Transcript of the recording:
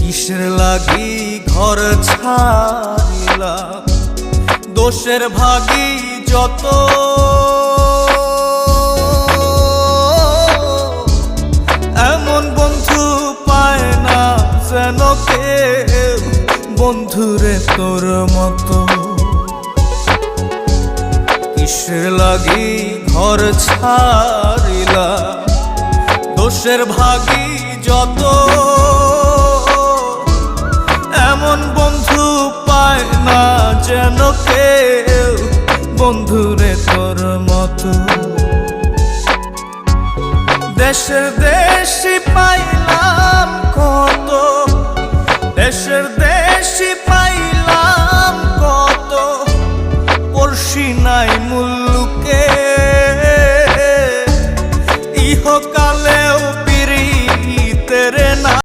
কিসের লাগি ঘর ছাড়িলা, দোষের ভাগী যত, এমন বন্ধু পায় না যেন কেউ, বন্ধুরে তোর মতো। কিসের লাগি ঘর ছাড়িলা, দোষের ভাগী যত, এমন বন্ধু পায় না যেন কেউ, বন্ধুরে তোর মতো। দেশের দেশি পায়